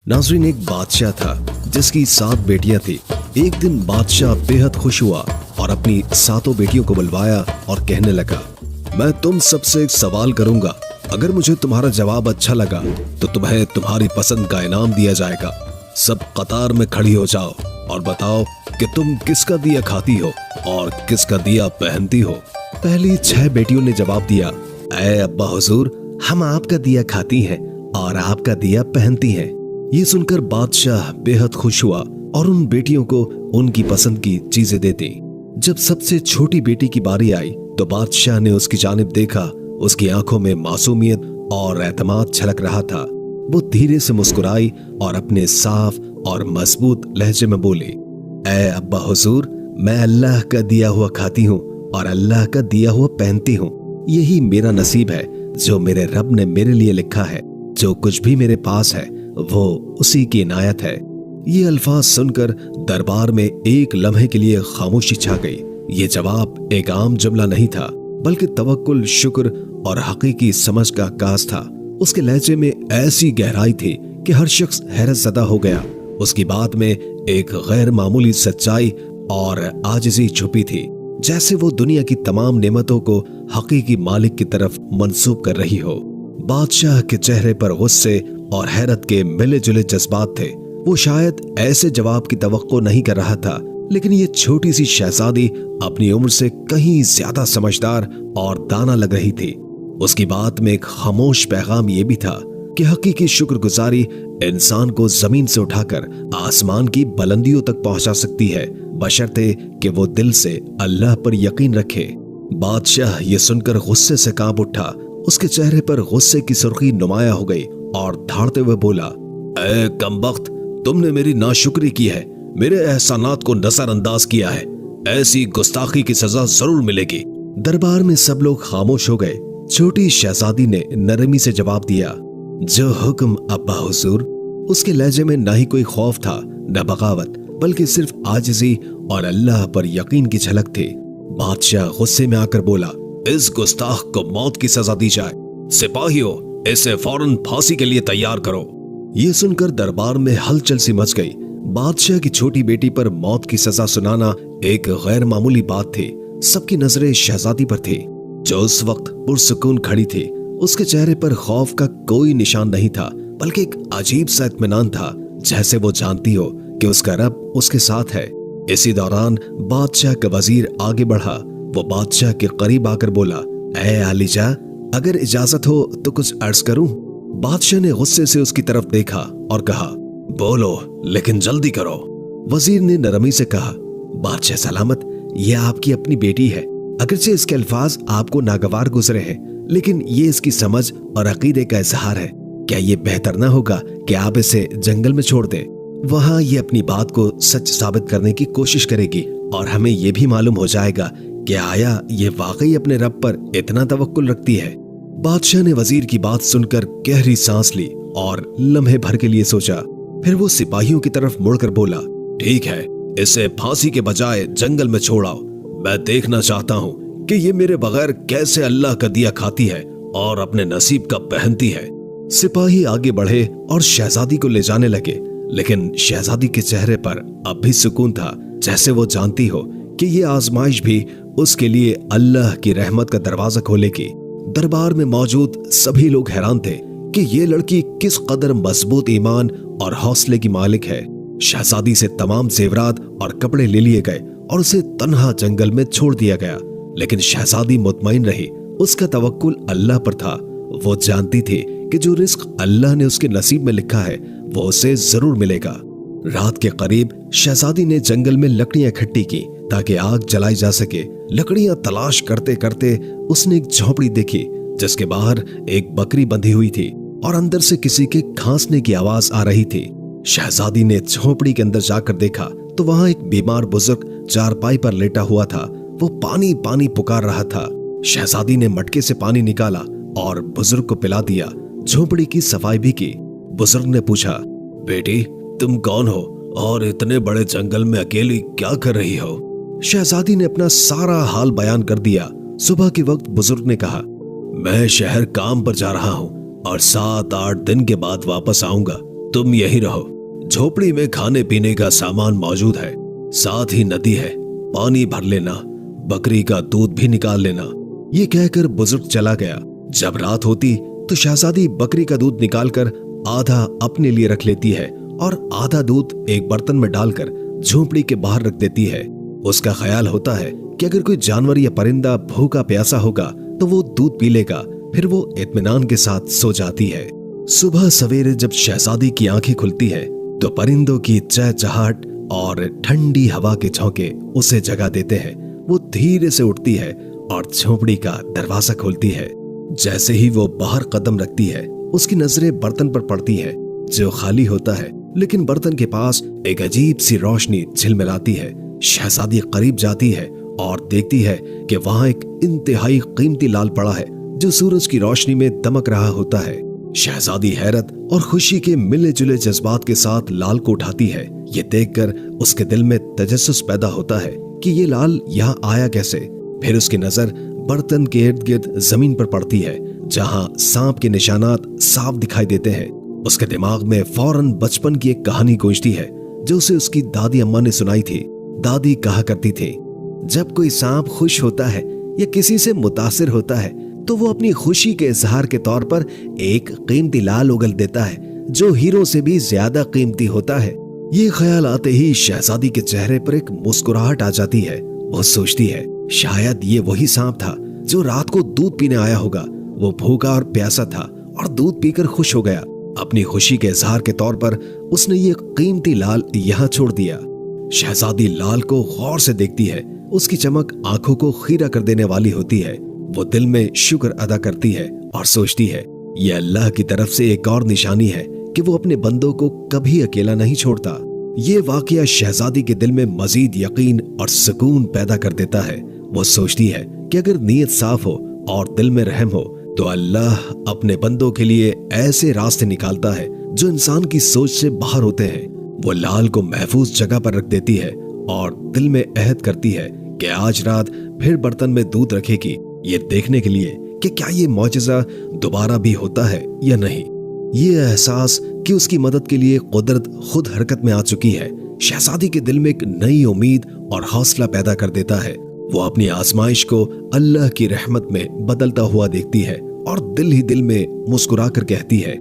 नाज़रीन, एक बादशाह था जिसकी 7 बेटियां थी। एक दिन बादशाह बेहद खुश हुआ और अपनी 7 बेटियों को बुलवाया और कहने लगा, मैं तुम सबसे एक सवाल करूंगा। अगर मुझे तुम्हारा जवाब अच्छा लगा तो तुम्हें तुम्हारी पसंद का इनाम दिया जाएगा। सब कतार में खड़ी हो जाओ और बताओ कि तुम किसका दिया खाती हो और किसका दिया पहनती हो। पहली 6 बेटियों ने जवाब दिया, ऐ अब्बा हुजूर, हम आपका दिया खाती हैं और आपका दिया पहनती हैं। ये सुनकर बादशाह बेहद खुश हुआ और उन बेटियों को उनकी पसंद की चीजें दे दी। जब सबसे छोटी बेटी की बारी आई तो बादशाह ने उसकी जानिब देखा। उसकी आंखों में मासूमियत और एतमाद छलक रहा था। वो धीरे से मुस्कुराई और अपने साफ और मजबूत लहजे में बोली, ऐ अब्बा हुजूर, मैं अल्लाह का दिया हुआ खाती हूँ और अल्लाह का दिया हुआ पहनती हूँ। यही मेरा नसीब है जो मेरे रब ने मेरे लिए लिखा है। जो कुछ भी मेरे पास है वो उसी की इनायत है। ये अल्फाज सुनकर दरबार में एक लम्हे के लिए खामोशी छा गई। ये जवाब एक आम जुमला नहीं था, बल्कि तवक्कुल, शुक्र और हकीकी समझ का आगाज था। उसके लहजे में ऐसी गहराई थी कि हर शख्स हैरत ज़दा हो गया। उसकी बात में एक गैर मामूली सच्चाई और आजिज़ी छुपी थी, जैसे वो दुनिया की तमाम नेमतों को हकीकी मालिक की तरफ मंसूब कर रही हो। बादशाह के चेहरे पर गुस्से और हैरत के मिले जुले जज्बात थे। वो शायद ऐसे जवाब की तवक्को नहीं कर रहा था, लेकिन ये छोटी सी शहजादी अपनी उम्र से कहीं ज्यादा समझदार और दाना लग रही थी। उसकी बात में एक खामोश पैगाम ये भी था कि हकीकी शुक्रगुजारी इंसान को जमीन से उठाकर आसमान की बुलंदियों तक पहुंचा सकती है, बशर्ते कि वो दिल से अल्लाह पर यकीन रखे। बादशाह ये सुनकर गुस्से से कांप उठा। उसके चेहरे पर गुस्से की सुर्खी नुमाया हो गई और धाड़ते हुए बोला, ऐ कमबख्त, तुमने मेरी नाशुक्री की है, मेरे एहसानात को नजरअंदाज किया है। ऐसी गुस्ताखी की सजा जरूर मिलेगी। दरबार में सब लोग खामोश हो गए। छोटी शहजादी ने नरमी से जवाब दिया, जो हुक्म अब्बा हुजूर। उसके लहजे में न ही कोई खौफ था न बगावत, बल्कि सिर्फ आजिज़ी और अल्लाह पर यकीन की झलक थी। बादशाह गुस्से में आकर बोला, इस गुस्ताख को मौत की सजा दी जाए। सिपाहियों, इसे फौरन फांसी के लिए तैयार करो। ये सुनकर दरबार में हलचल सी मच गई। बादशाह की छोटी बेटी पर मौत की सजा सुनाना एक गैर मामूली बात थी। सबकी नजरें शहजादी पर थी, जो उस वक्त पुरसुकून खड़ी थी। उसके चेहरे पर खौफ का कोई निशान नहीं था, बल्कि एक अजीब सा इत्मीनान था, जैसे वो जानती हो कि उसका रब उसके साथ है। इसी दौरान बादशाह का वजीर आगे बढ़ा। वो बादशाह के करीब आकर बोला, ऐ आलिजा, अगर इजाजत हो तो कुछ अर्ज करूं? बादशाह ने गुस्से से उसकी तरफ देखा और कहा, बोलो, लेकिन जल्दी करो। वजीर ने नरमी से कहा, बादशाह सलामत, ये आपकी अपनी बेटी है। अगरचे इसके अल्फाज आपको नागवार गुजरे हैं, लेकिन ये इसकी समझ और अकीदे का इजहार है। क्या ये बेहतर ना होगा कि आप इसे जंगल में छोड़ दें? वहां ये अपनी बात को सच साबित करने की कोशिश करेगी और हमें ये भी मालूम हो जाएगा कि आया ये वाकई अपने रब पर इतना तवक्कुल रखती है। बादशाह ने वजीर की बात सुनकर गहरी सांस ली और लम्हे भर के लिए सोचा। फिर वो सिपाहियों की तरफ मुड़कर बोला, ठीक है, इसे फांसी के बजाय जंगल में छोड़ाओ। मैं देखना चाहता हूँ कि ये मेरे बगैर कैसे अल्लाह का दिया खाती है और अपने नसीब का पहनती है। सिपाही आगे बढ़े और शहजादी को ले जाने लगे, लेकिन शहजादी के चेहरे पर अब भी सुकून था, जैसे वो जानती हो कि ये आजमाइश भी उसके लिए अल्लाह की रहमत का दरवाजा खोलेगी। दरबार में मौजूद सभी लोग हैरान थे कि ये लड़की किस कदर मजबूत ईमान और हौसले की मालिक है। शहजादी से तमाम जेवरात और कपड़े ले लिए गए और उसे तन्हा जंगल में छोड़ दिया गया, लेकिन शहजादी मुतमईन रही। उसका तवक्कुल अल्लाह पर था। वो जानती थी कि जो रिस्क अल्लाह ने उसके नसीब में लिखा है वो उसे जरूर मिलेगा। रात के करीब शहजादी ने जंगल में लकड़ियां इकट्ठी की ताकि आग जलाई जा सके। लकड़ियां तलाश करते करते उसने एक झोपड़ी देखी, जिसके बाहर एक बकरी बंधी हुई थी और अंदर से किसी के खांसने की आवाज आ रही थी। शहजादी ने झोपड़ी के अंदर जाकर देखा तो वहां एक बीमार बुजुर्ग चारपाई पर लेटा हुआ था। वो पानी पानी पुकार रहा था। शहजादी ने मटके से पानी निकाला और बुजुर्ग को पिला दिया। झोपड़ी की सफाई भी की। बुजुर्ग ने पूछा, बेटी, तुम कौन हो और इतने बड़े जंगल में अकेली क्या कर रही हो? शहजादी ने अपना सारा हाल बयान कर दिया। सुबह के वक्त बुजुर्ग ने कहा, मैं शहर काम पर जा रहा हूँ और 7-8 दिन के बाद वापस आऊंगा। तुम यहीं रहो, झोपड़ी में खाने पीने का सामान मौजूद है, साथ ही नदी है, पानी भर लेना, बकरी का दूध भी निकाल लेना। ये कहकर बुजुर्ग चला गया। जब रात होती तो शहजादी बकरी का दूध निकालकर आधा अपने लिए रख लेती है और आधा दूध एक बर्तन में डालकर झोपड़ी के बाहर रख देती है। उसका ख्याल होता है कि अगर कोई जानवर या परिंदा भूखा प्यासा होगा तो वो दूध पी लेगा, फिर वो इत्मीनान के साथ सो जाती है। सुबह सवेरे जब शहजादी की आंखें खुलती है तो परिंदों की चहचहाट और ठंडी हवा के झोंके उसे जगा देते हैं। वो धीरे से उठती है और झोपड़ी का दरवाजा खोलती है। जैसे ही वो बाहर कदम रखती है, उसकी नजरें बर्तन पर पड़ती है जो खाली होता है, लेकिन बर्तन के पास एक अजीब सी रोशनी झिलमिलाती है। शहजादी करीब जाती है और देखती है कि वहां एक इंतहाई कीमती लाल पड़ा है जो सूरज की रोशनी में दमक रहा होता है। शहजादी हैरत और खुशी के मिले जुले जज्बात के साथ लाल को उठाती है। ये देखकर उसके दिल में तजस्सुस पैदा होता है कि ये लाल यहाँ आया कैसे। फिर उसकी नजर बर्तन के इर्द गिर्द जमीन पर पड़ती है जहां सांप के निशानात साफ दिखाई देते हैं। उसके दिमाग में फौरन बचपन की एक कहानी गूंजती है जो उसे उसकी दादी अम्मा ने सुनाई थी। दादी कहा करती थी, जब कोई सांप खुश होता है या किसी से मुतासिर होता है तो वो अपनी खुशी के इजहार के तौर पर एक कीमती लाल उगल देता है जो हीरो से भी ज्यादा कीमती होता है। ये ख्याल आते ही शहजादी के चेहरे पर एक मुस्कुराहट आ जाती है। वो सोचती है शायद ये वही सांप था जो रात को दूध पीने आया होगा। वो भूखा और प्यासा था और दूध पीकर खुश हो गया। अपनी खुशी के इजहार के तौर पर उसने ये कीमती लाल यहाँ छोड़ दिया। शहजादी लाल को गौर से देखती है। उसकी चमक आंखों को खीरा कर देने वाली होती है। वो दिल में शुक्र अदा करती है और सोचती है ये अल्लाह की तरफ से एक और निशानी है कि वो अपने बंदों को कभी अकेला नहीं छोड़ता। ये वाकया शहजादी के दिल में मजीद यकीन और सुकून पैदा कर देता है। वो सोचती है कि अगर नीयत साफ हो और दिल में रहम हो तो अल्लाह अपने बंदों के लिए ऐसे रास्ते निकालता है जो इंसान की सोच से बाहर होते हैं। वो लाल को महफूज जगह पर रख देती है और दिल में अहद करती है कि आज रात फिर बर्तन में दूध रखेगी, ये देखने के लिए कि क्या ये मौजज़ा दोबारा भी होता है या नहीं। ये एहसास कि उसकी मदद के लिए कुदरत खुद हरकत में आ चुकी है शहजादी के दिल में एक नई उम्मीद और हौसला पैदा कर देता है। वो अपनी आजमाइश को अल्लाह की रहमत में बदलता हुआ देखती है और दिल ही दिल में मुस्कुरा कर कहती है,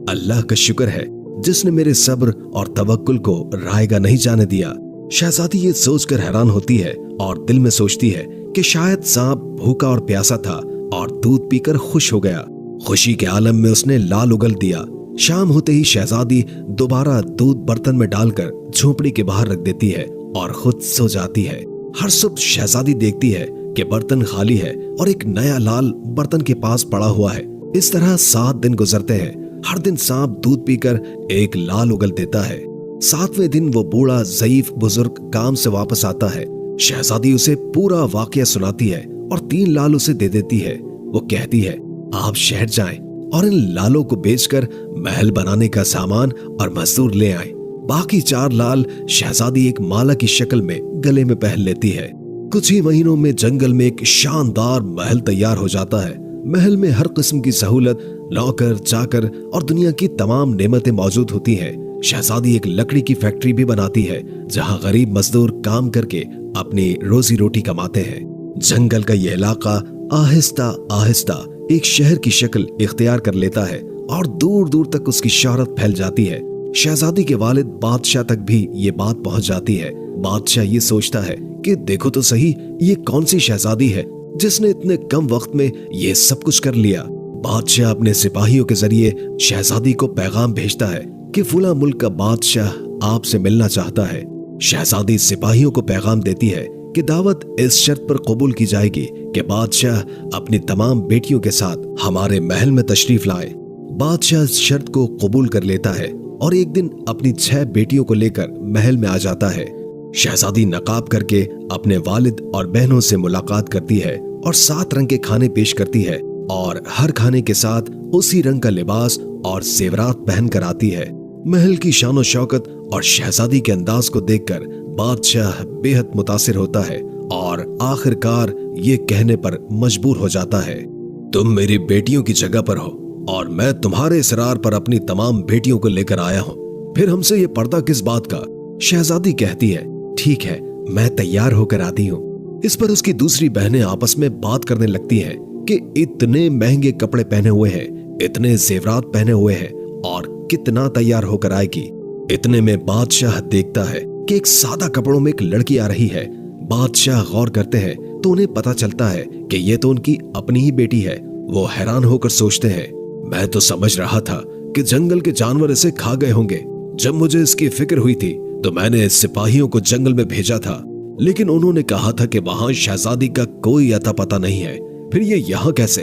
अल्लाह का शुक्र है जिसने मेरे सब्र और तवक्कुल को रायगा नहीं जाने दिया। शहजादी ये सोचकर हैरान होती है और दिल में सोचती है कि शायद सांप भूखा और प्यासा था और दूध पीकर खुश हो गया। खुशी के आलम में उसने लाल उगल दिया। शाम होते ही शहजादी दोबारा दूध बर्तन में डालकर झोपड़ी के बाहर रख देती है और खुद सो जाती है। हर सुबह शहजादी देखती है कि बर्तन खाली है और एक नया लाल बर्तन के पास पड़ा हुआ है। इस तरह 7 दिन गुजरते हैं। हर दिन सांप दूध पीकर एक लाल उगल देता है। 7वें दिन वो बूढ़ा ज़ईफ बुजुर्ग काम से वापस आता है। शहजादी उसे पूरा वाकया सुनाती है और 3 लाल उसे दे देती है। वो कहती है, आप शहर जाएं और इन लालों को बेचकर महल बनाने का सामान और मजदूर ले आएं। बाकी 4 लाल शहजादी एक माला की शक्ल में गले में पहन लेती है। कुछ ही महीनों में जंगल में एक शानदार महल तैयार हो जाता है। महल में हर किस्म की सहूलत, नौकर चाकर और दुनिया की तमाम नेमतें मौजूद होती हैं। शहजादी एक लकड़ी की फैक्ट्री भी बनाती है जहां गरीब मजदूर काम करके अपनी रोजी रोटी कमाते हैं। जंगल का यह इलाका आहिस्ता आहिस्ता एक शहर की शक्ल इख्तियार कर लेता है और दूर दूर तक उसकी शोहरत फैल जाती है। शहजादी के वालिद बादशाह तक भी ये बात पहुंच जाती है। बादशाह ये सोचता है कि देखो तो सही, ये कौन सी शहजादी है जिसने इतने कम वक्त में ये सब कुछ कर लिया। बादशाह अपने सिपाहियों के जरिए शहजादी को पैगाम भेजता है कि फुला मुल्क का बादशाह आपसे मिलना चाहता है। शहजादी सिपाहियों को पैगाम देती है कि दावत इस शर्त पर कबूल की जाएगी कि बादशाह अपनी तमाम बेटियों के साथ हमारे महल में तशरीफ लाए। बादशाह इस शर्त को कबूल कर लेता है और एक दिन अपनी 6 बेटियों को लेकर महल में आ जाता है। शहजादी नकाब करके अपने वालिद और बहनों से मुलाकात करती है और 7 रंग के खाने पेश करती है और हर खाने के साथ उसी रंग का लिबास और जेवरात पहन कर आती है। महल की शान और शौकत और शहजादी के अंदाज को देखकर बादशाह बेहद मुतासिर होता है और आखिरकार ये कहने पर मजबूर हो जाता है, तुम मेरी बेटियों की जगह पर हो और मैं तुम्हारे इसरार पर अपनी तमाम बेटियों को लेकर आया हूँ। फिर हमसे ये पर्दा किस बात का? शहजादी कहती है, ठीक है, मैं तैयार होकर आती हूँ। इस पर उसकी दूसरी बहनें आपस में बात करने लगती हैं कि इतने महंगे कपड़े पहने हुए हैं, इतने जेवरात पहने हुए हैं और कितना तैयार होकर आएगी। इतने में बादशाह देखता है कि एक सादा कपड़ों में एक लड़की आ रही है। बादशाह गौर करते हैं तो उन्हें पता चलता है कि ये तो उनकी अपनी ही बेटी है। वो हैरान होकर सोचते हैं, मैं तो समझ रहा था कि जंगल के जानवर इसे खा गए होंगे। जब मुझे इसकी फिक्र हुई थी तो मैंने सिपाहियों को जंगल में भेजा था, लेकिन उन्होंने कहा था कि वहां शहजादी का कोई अता पता नहीं है। फिर ये यहाँ कैसे?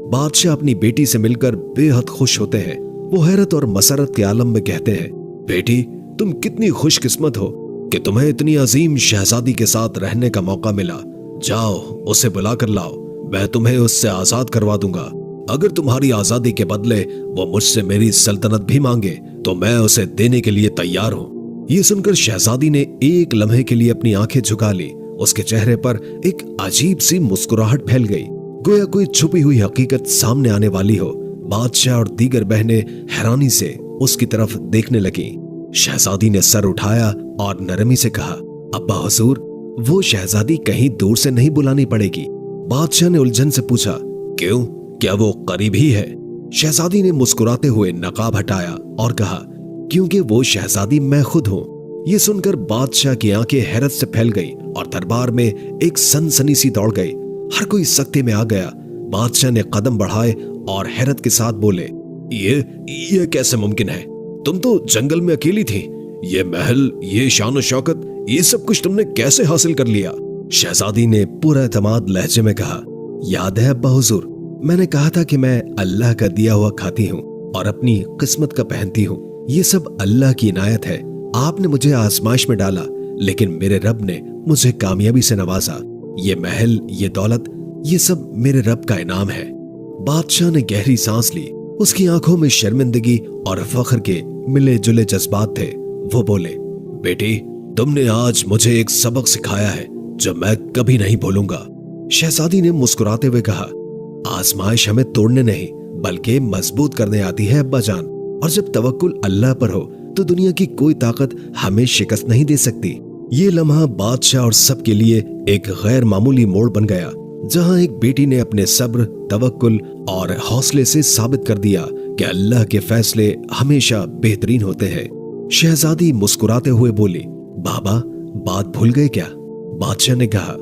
बादशाह अपनी बेटी से मिलकर बेहद खुश होते हैं। वो हैरत और मसरत के आलम में कहते हैं, बेटी, तुम कितनी खुशकिस्मत हो कि तुम्हें इतनी अजीम शहजादी के साथ रहने का मौका मिला। जाओ, उसे बुला कर लाओ, मैं तुम्हें उससे आजाद करवा दूंगा। अगर तुम्हारी आजादी के बदले वो मुझसे मेरी सल्तनत भी मांगे तो मैं उसे देने के लिए तैयार हूँ। ये सुनकर शहजादी ने एक लम्हे के लिए अपनी आंखें झुका ली। उसके चेहरे पर एक अजीब सी मुस्कुराहट फैल गई, गोया कोई छुपी हुई हकीकत सामने आने वाली हो। बादशाह और दीगर बहनें हैरानी से उसकी तरफ देखने लगी। शहजादी ने सर उठाया और नरमी से कहा, अब्बा हुजूर, वो शहजादी कहीं दूर से नहीं बुलानी पड़ेगी। बादशाह ने उलझन से पूछा, क्यों, क्या वो करीब ही है? शहजादी ने मुस्कुराते हुए नकाब हटाया और कहा, क्योंकि वो शहजादी मैं खुद हूँ। ये सुनकर बादशाह की आंखें हैरत से फैल गई और दरबार में एक सनसनी सी दौड़ गई। हर कोई सख्ते में आ गया। बादशाह ने कदम बढ़ाए और हैरत के साथ बोले, ये कैसे मुमकिन है? तुम तो जंगल में अकेली थी। ये महल, ये शान और शौकत, ये सब कुछ तुमने कैसे हासिल कर लिया? शहजादी ने पूरा एतमाद लहजे में कहा, याद है अब्बा हुजूर, मैंने कहा था कि मैं अल्लाह का दिया हुआ खाती हूँ और अपनी किस्मत का पहनती हूँ। ये सब अल्लाह की इनायत है। आपने मुझे आजमाइश में डाला, लेकिन मेरे रब ने मुझे कामयाबी से नवाजा। ये महल, ये दौलत, ये सब मेरे रब का इनाम है। बादशाह ने गहरी सांस ली। उसकी आंखों में शर्मिंदगी और फख्र के मिले जुले जज्बात थे। वो बोले, बेटी, तुमने आज मुझे एक सबक सिखाया है जो मैं कभी नहीं भूलूंगा। शहजादी ने मुस्कुराते हुए कहा, आजमाइश हमें तोड़ने नहीं बल्कि मजबूत करने आती है अब्बा जान, और जब तवक्कुल अल्लाह पर हो तो दुनिया की कोई ताकत हमें शिकस्त नहीं दे सकती। ये लम्हा बादशाह और सबके लिए एक गैर मामूली मोड़ बन गया, जहां एक बेटी ने अपने सब्र, तवक्कुल और हौसले से साबित कर दिया कि अल्लाह के फैसले हमेशा बेहतरीन होते हैं। शहजादी मुस्कुराते हुए बोली, बाबा, बात भूल गए क्या? बादशाह ने कहा,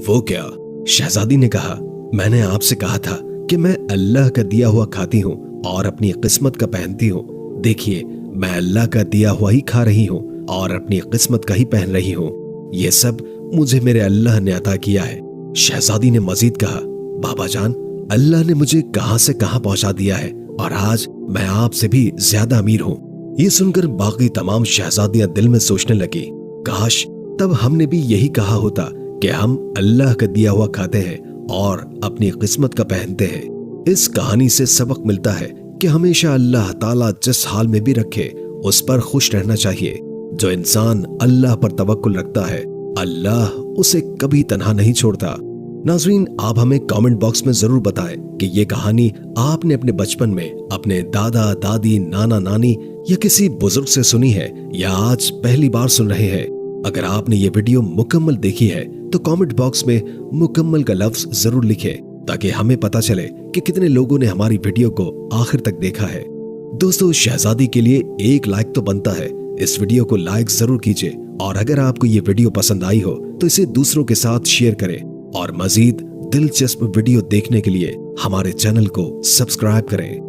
वो क्या? शहजादी ने कहा, मैंने आपसे कहा था कि मैं अल्लाह का दिया हुआ खाती हूँ और अपनी किस्मत का पहनती हूँ। देखिए, मैं अल्लाह का दिया हुआ ही खा रही हूँ और अपनी किस्मत का ही पहन रही हूँ। ये सब मुझे मेरे अल्लाह ने अता किया है। शहजादी ने मजीद कहा, बाबा जान, अल्लाह ने मुझे कहां से कहां पहुंचा दिया है और आज मैं आपसे भी ज्यादा अमीर हूँ। ये सुनकर बाकी तमाम शहजादियां दिल में सोचने लगी, काश तब हमने भी यही कहा होता कि हम अल्लाह का दिया हुआ खाते हैं और अपनी किस्मत का पहनते हैं। इस कहानी से सबक मिलता है कि हमेशा अल्लाह ताला जिस हाल में भी रखे उस पर खुश रहना चाहिए। जो इंसान अल्लाह पर तवक्कुल रखता है, अल्लाह उसे कभी तन्हा नहीं छोड़ता। नाज़रीन, आप हमें कमेंट बॉक्स में जरूर बताएं कि ये कहानी आपने अपने बचपन में अपने दादा दादी, नाना नानी या किसी बुजुर्ग से सुनी है या आज पहली बार सुन रहे हैं। अगर आपने ये वीडियो मुकम्मल देखी है तो कमेंट बॉक्स में मुकम्मल का लफ्ज जरूर लिखें ताकि हमें पता चले कि कितने लोगों ने हमारी वीडियो को आखिर तक देखा है। दोस्तों, शहजादी के लिए एक लाइक तो बनता है। इस वीडियो को लाइक जरूर कीजिए और अगर आपको ये वीडियो पसंद आई हो तो इसे दूसरों के साथ शेयर करें और मजीद दिलचस्प वीडियो देखने के लिए हमारे चैनल को सब्सक्राइब करें।